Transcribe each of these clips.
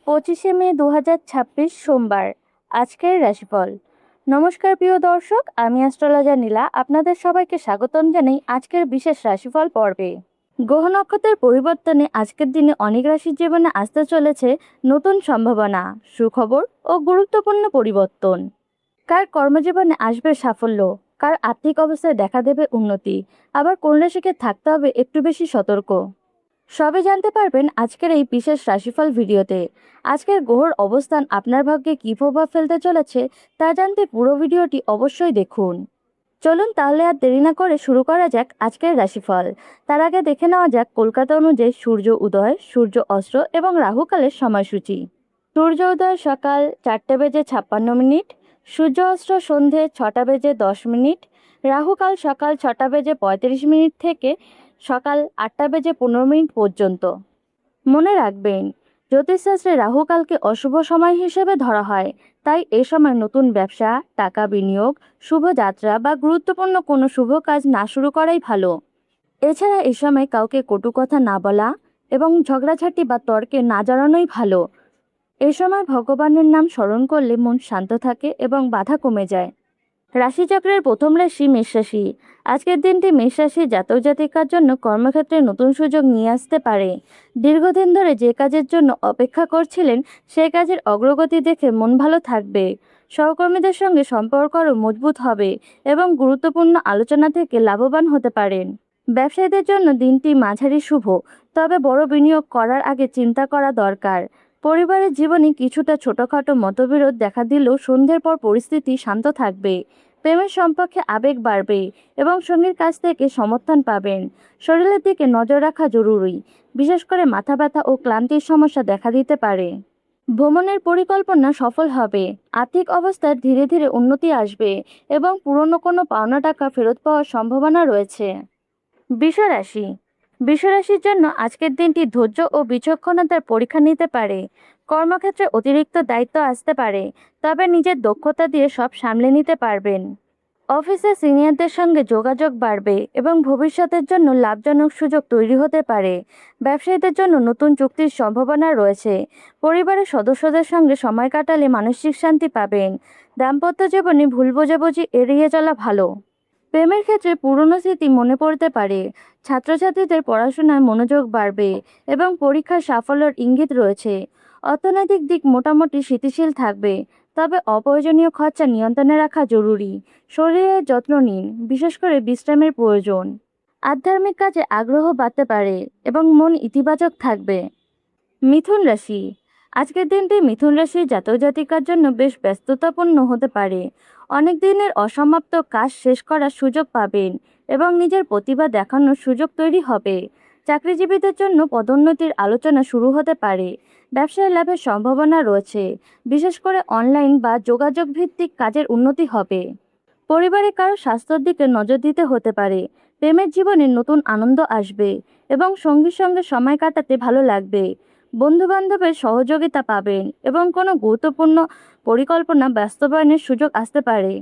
25শে মে 2026 সোমবার। আজকের রাশিফল। নমস্কার প্রিয় দর্শক, আমি অ্যাস্ট্রোলজার নীলা আপনাদের সবাইকে স্বাগতম জানাই আজকের বিশেষ রাশিফল পর্বে। গ্রহ নক্ষত্রের পরিবর্তনে আজকের দিনে অনেক রাশির জীবনে আসতে চলেছে নতুন সম্ভাবনা, সুখবর ও গুরুত্বপূর্ণ পরিবর্তন। কার কর্মজীবনে আসবে সাফল্য, কার আর্থিক অবস্থায় দেখা দেবে উন্নতি, আবার কোন রাশিকে থাকতে হবে একটু বেশি সতর্ক। সবে জানতে পারবেন আজকের এই বিশেষ রাশিফল ভিডিওতে। আজকের গ্রহর অবস্থান আপনার ভাগ্যে কী প্রভাব ফেলতে চলেছে তা জানতে পুরো ভিডিওটি অবশ্যই দেখুন। চলুন তাহলে আর দেরি না করে শুরু করা যাক আজকের রাশিফল। তার আগে দেখে নেওয়া যাক কলকাতা অনুযায়ী সূর্য উদয়, সূর্য অস্ত এবং রাহুকালের সময়সূচি। সূর্য উদয় সকাল 4:56, সূর্য অস্ত সন্ধে 6:10, রাহুকাল সকাল 6:35 থেকে সকাল 8:15 পর্যন্ত। মনে রাখবেন, জ্যোতিষশাস্ত্রে রাহুকালকে অশুভ সময় হিসেবে ধরা হয়, তাই এ সময় নতুন ব্যবসা, টাকা বিনিয়োগ, শুভযাত্রা বা গুরুত্বপূর্ণ কোনো শুভ কাজ না শুরু করাই ভালো। এছাড়া এ সময় কাউকে কটু কথা না বলা এবং ঝগড়াঝাটি বা তর্কে না জড়ানোই ভালো। এ সময় ভগবানের নাম স্মরণ করলে মন শান্ত থাকে এবং বাধা কমে যায়। রাশিচক্রের প্রথম রাশি মেষ রাশি। আজকের দিনটি মেষ রাশি জাতক জাতিকার জন্য কর্মক্ষেত্রে নতুন সুযোগ নিয়ে আসতে পারে। দীর্ঘদিন ধরে যে কাজের জন্য অপেক্ষা করছিলেন সেই কাজের অগ্রগতি দেখে মন ভালো থাকবে। সহকর্মীদের সঙ্গে সম্পর্ক আরও মজবুত হবে এবং গুরুত্বপূর্ণ আলোচনা থেকে লাভবান হতে পারেন। ব্যবসায়ীদের জন্য দিনটি মাঝারি শুভ, তবে বড় বিনিয়োগ করার আগে চিন্তা করা দরকার। পরিবারের জীবনে কিছুটা ছোটখাটো মতবিরোধ দেখা দিলেও সন্ধ্যের পর পরিস্থিতি শান্ত থাকবে। প্রেমের সম্পর্কে আবেগ বাড়বে এবং সঙ্গীর কাছ থেকে সমর্থন পাবেন। শরীরের দিকে নজর রাখা জরুরি, বিশেষ করে মাথা ব্যথা ও ক্লান্তির সমস্যা দেখা দিতে পারে। ভ্রমণের পরিকল্পনা সফল হবে, আর্থিক অবস্থার ধীরে ধীরে উন্নতি আসবে এবং পুরনো কোনো পাওনা টাকা ফেরত পাওয়ার সম্ভাবনা রয়েছে। বৃষরাশি। বৃষরাশির জন্য আজকের দিনটি ধৈর্য ও বিচক্ষণতার পরীক্ষা নিতে পারে। কর্মক্ষেত্রে অতিরিক্ত দায়িত্ব আসতে পারে, তবে নিজের দক্ষতা দিয়ে সব সামলে নিতে পারবেন। অফিসে সিনিয়রদের সঙ্গে যোগাযোগ বাড়বে এবং ভবিষ্যতের জন্য লাভজনক সুযোগ তৈরি হতে পারে। ব্যবসায়ীদের জন্য নতুন চুক্তির সম্ভাবনা রয়েছে। পরিবারের সদস্যদের সঙ্গে সময় কাটালে মানসিক শান্তি পাবেন। দাম্পত্য জীবনে ভুল বোঝাবুঝি এড়িয়ে চলা ভালো। প্রেমের ক্ষেত্রে পুরনো স্মৃতি মনে পড়তে পারে। ছাত্রছাত্রীদের পড়াশোনায় মনোযোগ বাড়বে এবং পরীক্ষার সাফল্যের ইঙ্গিত রয়েছে। অর্থনৈতিক দিক মোটামুটি স্থিতিশীল থাকবে, তবে অপ্রয়োজনীয় খরচা নিয়ন্ত্রণে রাখা জরুরি। শরীরের যত্ন নিন, বিশেষ করে বিশ্রামের প্রয়োজন। আধ্যাত্মিক কাজে আগ্রহ বাড়তে পারে এবং মন ইতিবাচক থাকবে। মিথুন রাশি। আজকের দিনটি মিথুন রাশির জাতক জাতিকার জন্য বেশ ব্যস্ততাপূর্ণ হতে পারে। অনেক দিনের অসমাপ্ত কাজ শেষ করার সুযোগ পাবেন এবং নিজের প্রতিভা দেখানোর সুযোগ তৈরি হবে। চাকরিজীবীদের জন্য পদোন্নতির আলোচনা শুরু হতে পারে। ব্যবসায় লাভের সম্ভাবনা রয়েছে, বিশেষ করে অনলাইন বা যোগাযোগ ভিত্তিক কাজের উন্নতি হবে। পরিবারে কারো স্বাস্থ্যের দিকে নজর দিতে হতে পারে। প্রেমের জীবনে নতুন আনন্দ আসবে এবং সঙ্গীর সঙ্গে সময় কাটাতে ভালো লাগবে। বন্ধুবান্ধবের সহযোগিতা পাবেন এবং কোনো গুরুত্বপূর্ণ পরিকল্পনা বাস্তবায়নের সুযোগ আসতে পারে।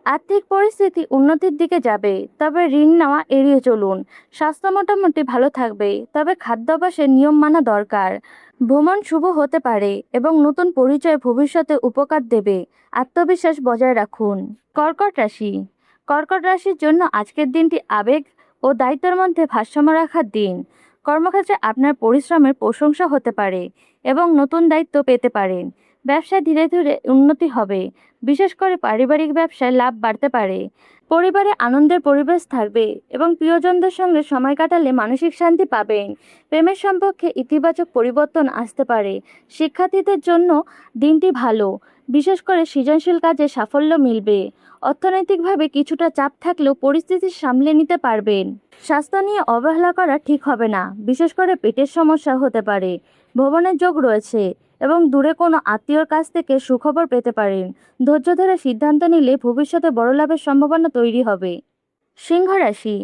আর্থিক পরিস্থিতি উন্নতির দিকে যাবে, তবে ঋণ নেওয়া এড়িয়ে চলুন। স্বাস্থ্য মোটামুটি ভালো থাকবে, তবে খাদ্যাভ্যাসের নিয়ম মানা দরকার। ভ্রমণ শুভ হতে পারে এবং নতুন পরিচয় ভবিষ্যতে উপকার দেবে। আত্মবিশ্বাস বজায় রাখুন। কর্কট রাশি। কর্কট রাশির জন্য আজকের দিনটি আবেগ ও দায়িত্বের মধ্যে ভারসাম্য রাখার দিন। কর্মক্ষেত্রে আপনার পরিশ্রমের প্রশংসা হতে পারে এবং নতুন দায়িত্ব পেতে পারেন। ব্যবসায় ধীরে ধীরে উন্নতি হবে, বিশেষ করে পারিবারিক ব্যবসায় লাভ বাড়তে পারে। পরিবারে আনন্দের পরিবেশ থাকবে এবং প্রিয়জনদের সঙ্গে সময় কাটালে মানসিক শান্তি পাবেন। প্রেমের সম্পর্কে ইতিবাচক পরিবর্তন আসতে পারে। শিক্ষার্থীদের জন্য দিনটি ভালো, বিশেষ করে সৃজনশীল কাজে সাফল্য মিলবে। অর্থনৈতিকভাবে কিছুটা চাপ থাকলেও পরিস্থিতি সামলে নিতে পারবেন। স্বাস্থ্য নিয়ে অবহেলা করা ঠিক হবে না, বিশেষ করে পেটের সমস্যা হতে পারে। ভ্রমণের যোগ রয়েছে এবং দূরে কোনো আত্মীয়র কাছ থেকে সুখবর পেতে পারেন। ধৈর্য ধরে সিদ্ধান্ত নিলে ভবিষ্যতে বড় লাভের সম্ভাবনা তৈরি হবে। সিংহ রাশি।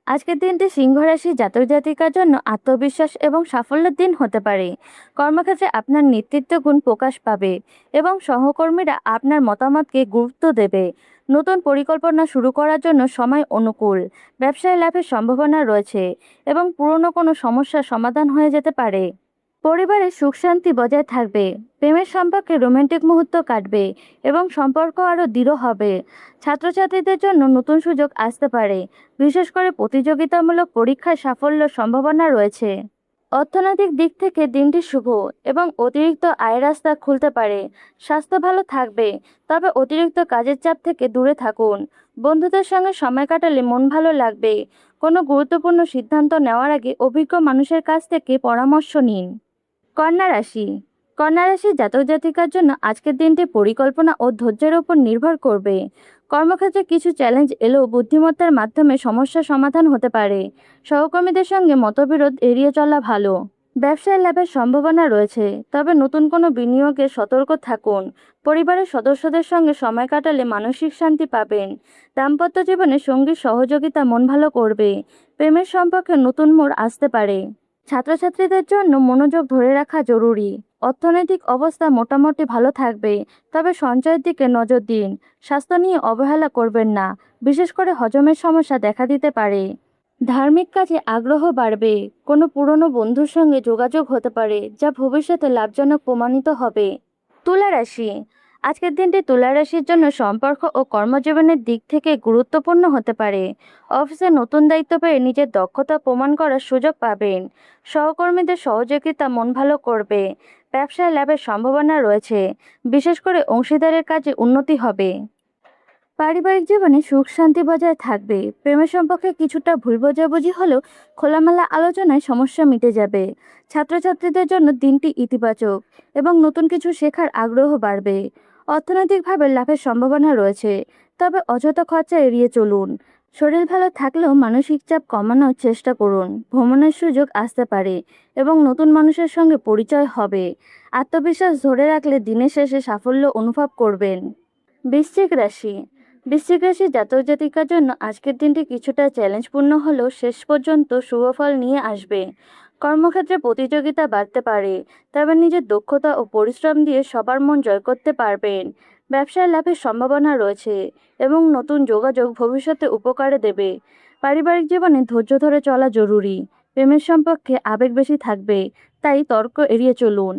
আজকের দিনটি সিংহ রাশি জাতক জাতিকার জন্য আত্মবিশ্বাস এবং সাফল্যের দিন হতে পারে। কর্মক্ষেত্রে আপনার নেতৃত্ব গুণ প্রকাশ পাবে এবং সহকর্মীরা আপনার মতামতকে গুরুত্ব দেবে। নতুন পরিকল্পনা শুরু করার জন্য সময় অনুকূল। ব্যবসায় লাভের সম্ভাবনা রয়েছে এবং পুরনো কোনো সমস্যার সমাধান হয়ে যেতে পারে। পরিবারে সুখ শান্তি বজায় থাকবে, প্রেমের সম্পর্কে রোমান্টিক মুহূর্ত কাটবে এবং সম্পর্ক আরও দৃঢ় হবে। ছাত্রছাত্রীদের জন্য নতুন সুযোগ আসতে পারে, বিশেষ করে প্রতিযোগিতামূলক পরীক্ষায় সাফল্যের সম্ভাবনা রয়েছে। অর্থনৈতিক দিক থেকে দিনটি শুভ এবং অতিরিক্ত আয়ের রাস্তা খুলতে পারে। স্বাস্থ্য ভালো থাকবে, তবে অতিরিক্ত কাজের চাপ থেকে দূরে থাকুন। বন্ধুদের সঙ্গে সময় কাটালে মন ভালো লাগবে। কোনো গুরুত্বপূর্ণ সিদ্ধান্ত নেওয়ার আগে অভিজ্ঞ মানুষের কাছ থেকে পরামর্শ নিন। কন্যা রাশি। কন্যা রাশির জাতক জাতিকার জন্য আজকের দিনটি পরিকল্পনা ও ধৈর্যের উপর নির্ভর করবে। কর্মক্ষেত্রে কিছু চ্যালেঞ্জ এলেও বুদ্ধিমত্তার মাধ্যমে সমস্যার সমাধান হতে পারে। সহকর্মীদের সঙ্গে মতবিরোধ এড়িয়ে চলা ভালো। ব্যবসায় লাভের সম্ভাবনা রয়েছে, তবে নতুন কোনো বিনিয়োগে সতর্ক থাকুন। পরিবারের সদস্যদের সঙ্গে সময় কাটালে মানসিক শান্তি পাবেন। দাম্পত্য জীবনে সঙ্গীর সহযোগিতা মন ভালো করবে। প্রেমের সম্পর্কে নতুন মোড় আসতে পারে। ছাত্রছাত্রীদের জন্য মনোযোগ ধরে রাখা জরুরি। অর্থনৈতিক অবস্থা মোটামুটি ভালো থাকবে, তবে সঞ্চয়ের দিকে নজর দিন। স্বাস্থ্য নিয়ে অবহেলা করবেন না, বিশেষ করে হজমের সমস্যা দেখা দিতে পারে। ধার্মিক কাজে আগ্রহ বাড়বে। কোনো পুরনো বন্ধুর সঙ্গে যোগাযোগ হতে পারে, যা ভবিষ্যতে লাভজনক প্রমাণিত হবে। তুলা রাশি। আজকের দিনটি তুলা রাশির জন্য সম্পর্ক ও কর্মজীবনের দিক থেকে গুরুত্বপূর্ণ হতে পারে। অফিসে নতুন দায়িত্ব পেয়ে নিজের দক্ষতা প্রমাণ করার সুযোগ পাবেন। সহকর্মীদের সহযোগিতা মন ভালো করবে। ব্যবসায় লাভের সম্ভাবনা রয়েছে, বিশেষ করে অংশীদারের কাজে উন্নতি হবে। পারিবারিক জীবনে সুখ শান্তি বজায় থাকবে। প্রেমের সম্পর্কে কিছুটা ভুল বোঝাবুঝি হলেও খোলামেলা আলোচনায় সমস্যা মিটে যাবে। ছাত্রছাত্রীদের জন্য দিনটি ইতিবাচক এবং নতুন কিছু শেখার আগ্রহ বাড়বে। অর্থনৈতিকভাবে লাভের সম্ভাবনা রয়েছে, তবে অযথা খরচা এড়িয়ে চলুন। শরীর ভালো থাকলেও মানসিক চাপ কমানোর চেষ্টা করুন। ভ্রমণের সুযোগ আসতে পারে এবং নতুন মানুষের সঙ্গে পরিচয় হবে। আত্মবিশ্বাস ধরে রাখলে দিনের শেষে সাফল্য অনুভব করবেন। বৃশ্চিক রাশি। বৃশ্চিক রাশির জাতক জাতিকার জন্য আজকের দিনটি কিছুটা চ্যালেঞ্জপূর্ণ হলেও শেষ পর্যন্ত শুভফল নিয়ে আসবে। কর্মক্ষেত্রে প্রতিযোগিতা বাড়তে পারে, তবে নিজের দক্ষতা ও পরিশ্রম দিয়ে সবার মন জয় করতে পারবেন। ব্যবসায় লাভের সম্ভাবনা রয়েছে এবং নতুন যোগাযোগ ভবিষ্যতে উপকারে দেবে। পারিবারিক জীবনে ধৈর্য ধরে চলা জরুরি। প্রেমের সম্পর্কে আবেগ বেশি থাকবে, তাই তর্ক এড়িয়ে চলুন।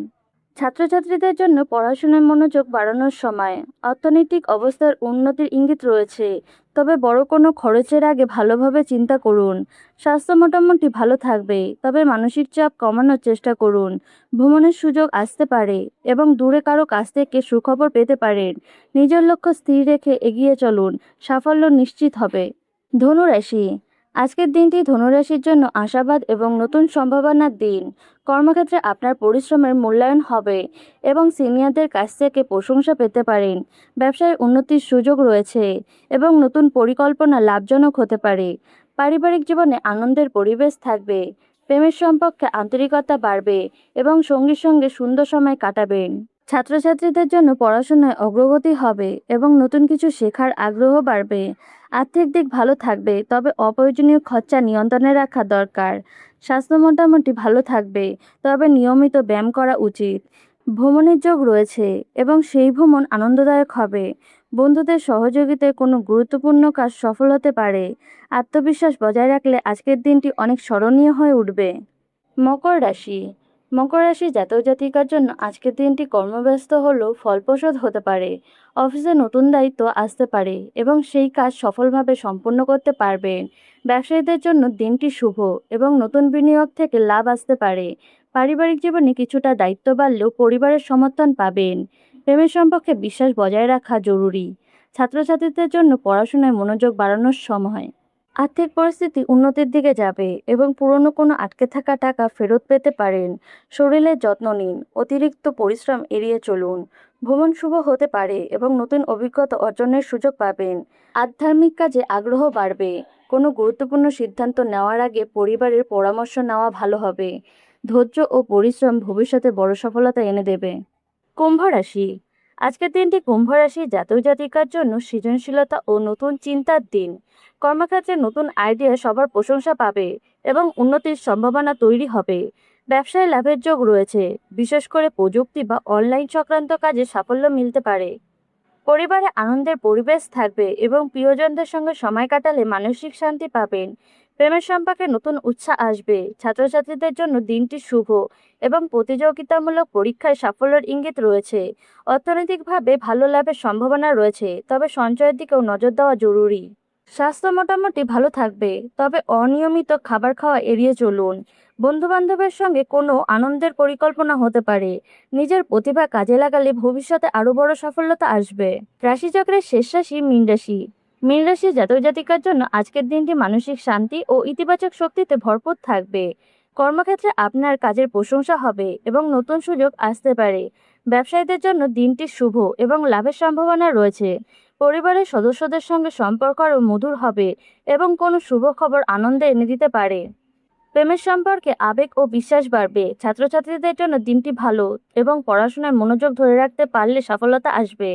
ছাত্রছাত্রীদের জন্য পড়াশোনায় মনোযোগ বাড়ানোর সময়। অর্থনৈতিক অবস্থার উন্নতির ইঙ্গিত রয়েছে, তবে বড় কোনো খরচের আগে ভালোভাবে চিন্তা করুন। স্বাস্থ্য মোটামুটি ভালো থাকবে, তবে মানসিক চাপ কমানোর চেষ্টা করুন। ভ্রমণের সুযোগ আসতে পারে এবং দূরে কারো কাছ থেকে সুখবর পেতে পারেন। নিজের লক্ষ্য স্থির রেখে এগিয়ে চলুন, সাফল্য নিশ্চিত হবে। ধনুরাশি। আজকের দিনটি ধনুরাশির জন্য আশাবাদ এবং নতুন সম্ভাবনার দিন। কর্মক্ষেত্রে আপনার পরিশ্রমের মূল্যায়ন হবে এবং সিনিয়রদের কাছ থেকে প্রশংসা পেতে পারেন। ব্যবসায় উন্নতির সুযোগ রয়েছে এবং নতুন পরিকল্পনা লাভজনক হতে পারে। পারিবারিক জীবনে আনন্দের পরিবেশ থাকবে। প্রেমের সম্পর্কে আন্তরিকতা বাড়বে এবং সঙ্গীর সঙ্গে সুন্দর সময় কাটাবেন। ছাত্রছাত্রীদের জন্য পড়াশোনায় অগ্রগতি হবে এবং নতুন কিছু শেখার আগ্রহ বাড়বে। আর্থিক দিক ভালো থাকবে, তবে অপ্রয়োজনীয় খরচা নিয়ন্ত্রণে রাখা দরকার। স্বাস্থ্য মোটামুটি ভালো থাকবে, তবে নিয়মিত ব্যায়াম করা উচিত। ভ্রমণের যোগ রয়েছে এবং সেই ভ্রমণ আনন্দদায়ক হবে। বন্ধুদের সহযোগিতায় কোনো গুরুত্বপূর্ণ কাজ সফল হতে পারে। আত্মবিশ্বাস বজায় রাখলে আজকের দিনটি অনেক স্মরণীয় হয়ে উঠবে। মকর রাশি। মকর রাশি জাতক জাতিকার জন্য আজকের দিনটি কর্মব্যস্ত হলেও ফলপ্রসূ হতে পারে। অফিসে নতুন দায়িত্ব আসতে পারে এবং সেই কাজ সফলভাবে সম্পূর্ণ করতে পারবেন। ব্যবসায়ীদের জন্য দিনটি শুভ এবং নতুন বিনিয়োগ থেকে লাভ আসতে পারে। পারিবারিক জীবনে কিছুটা দায়িত্ব বাড়লেও পরিবারের সমর্থন পাবেন। প্রেমের সম্পর্কে বিশ্বাস বজায় রাখা জরুরি। ছাত্রছাত্রীদের জন্য পড়াশোনায় মনোযোগ বাড়ানোর সময়। আর্থিক পরিস্থিতি উন্নতির দিকে যাবে এবং পুরনো কোনো আটকে থাকা টাকা ফেরত পেতে পারেন। শরীরের যত্ন নিন, অতিরিক্ত পরিশ্রম এড়িয়ে চলুন। ভ্রমণ শুভ হতে পারে এবং নতুন অভিজ্ঞতা অর্জনের সুযোগ পাবেন। আধ্যাত্মিক কাজে আগ্রহ বাড়বে। কোনো গুরুত্বপূর্ণ সিদ্ধান্ত নেওয়ার আগে পরিবারের পরামর্শ নেওয়া ভালো হবে। ধৈর্য ও পরিশ্রম ভবিষ্যতে বড় সফলতা এনে দেবে। কুম্ভ রাশি। আজকের দিনটি কুম্ভ রাশির জাতক জাতিকার জন্য সৃজনশীলতা ও নতুন চিন্তার দিন। কর্মক্ষেত্রে নতুন আইডিয়া সবার প্রশংসা পাবে এবং উন্নতির সম্ভাবনা তৈরি হবে। ব্যবসায় লাভের যোগ রয়েছে, বিশেষ করে প্রযুক্তি বা অনলাইন সংক্রান্ত কাজে সাফল্য মিলতে পারে। পরিবারে আনন্দের পরিবেশ থাকবে এবং প্রিয়জনদের সঙ্গে সময় কাটালে মানসিক শান্তি পাবেন। প্রেমের সম্পর্কে নতুন উৎসাহ আসবে। ছাত্রছাত্রীদের জন্য দিনটি শুভ এবং প্রতিযোগিতামূলক পরীক্ষায় সাফল্যের ইঙ্গিত রয়েছে। অর্থনৈতিকভাবে ভালো লাভের সম্ভাবনা রয়েছে, তবে সঞ্চয়ের দিকেও নজর দেওয়া জরুরি। স্বাস্থ্য মোটামুটি ভালো থাকবে, তবে অনিয়মিত খাবার খাওয়া এড়িয়ে চলুন। বন্ধুবান্ধবের সঙ্গে কোনো আনন্দের পরিকল্পনা হতে পারে। নিজের প্রতিভা কাজে লাগালে ভবিষ্যতে আরও বড় সফলতা আসবে। রাশিচক্রের শেষ রাশি মীন রাশি। মীন রাশির জাতক জাতিকার জন্য আজকের দিনটি মানসিক শান্তি ও ইতিবাচক শক্তিতে ভরপুর থাকবে। কর্মক্ষেত্রে আপনার কাজের প্রশংসা হবে এবং নতুন সুযোগ আসতে পারে। ব্যবসায়ীদের জন্য দিনটি শুভ এবং লাভের সম্ভাবনা রয়েছে। পরিবারের সদস্যদের সঙ্গে সম্পর্ক আরও মধুর হবে এবং কোনো শুভ খবর আনন্দে এনে দিতে পারে। প্রেমের সম্পর্কে আবেগ ও বিশ্বাস বাড়বে। ছাত্রছাত্রীদের জন্য দিনটি ভালো এবং পড়াশোনায় মনোযোগ ধরে রাখতে পারলে সফলতা আসবে।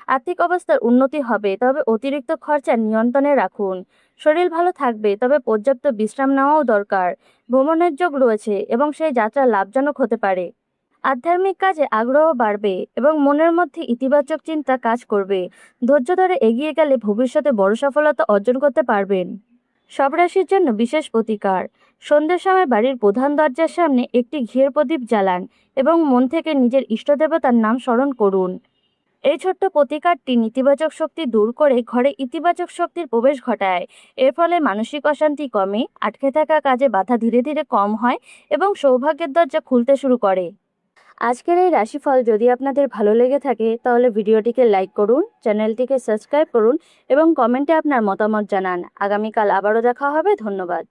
আর্থিক অবস্থার উন্নতি হবে, তবে অতিরিক্ত খরচা নিয়ন্ত্রণে রাখুন। শরীর ভালো থাকবে, তবে পর্যাপ্ত বিশ্রাম নেওয়াও দরকার। ভ্রমণের যোগ রয়েছে এবং সেই যাত্রা লাভজনক হতে পারে। আধ্যাত্মিক কাজে আগ্রহ বাড়বে এবং মনের মধ্যে ইতিবাচক চিন্তা কাজ করবে। ধৈর্য ধরে এগিয়ে গেলে ভবিষ্যতে বড় সফলতা অর্জন করতে পারবেন। সব রাশির জন্য বিশেষ প্রতিকার। সন্ধ্যের সময় বাড়ির প্রধান দরজার সামনে একটি ঘিয়ের প্রদীপ জ্বালান এবং মন থেকে নিজের ইষ্টদেবতার নাম স্মরণ করুন। এই ছোট্ট প্রতিকারটি নেতিবাচক শক্তি দূর করে ঘরে ইতিবাচক শক্তির প্রবেশ ঘটায়। এর ফলে মানসিক অশান্তি কমে, আটকে থাকা কাজে বাধা ধীরে ধীরে কম হয় এবং সৌভাগ্যের দরজা খুলতে শুরু করে। আজকের এই রাশিফল যদি আপনাদের ভালো লেগে থাকে তাহলে ভিডিওটিকে লাইক করুন, চ্যানেলটিকে সাবস্ক্রাইব করুন এবং কমেন্টে আপনার মতামত জানান। আগামীকাল আবারও দেখা হবে। ধন্যবাদ।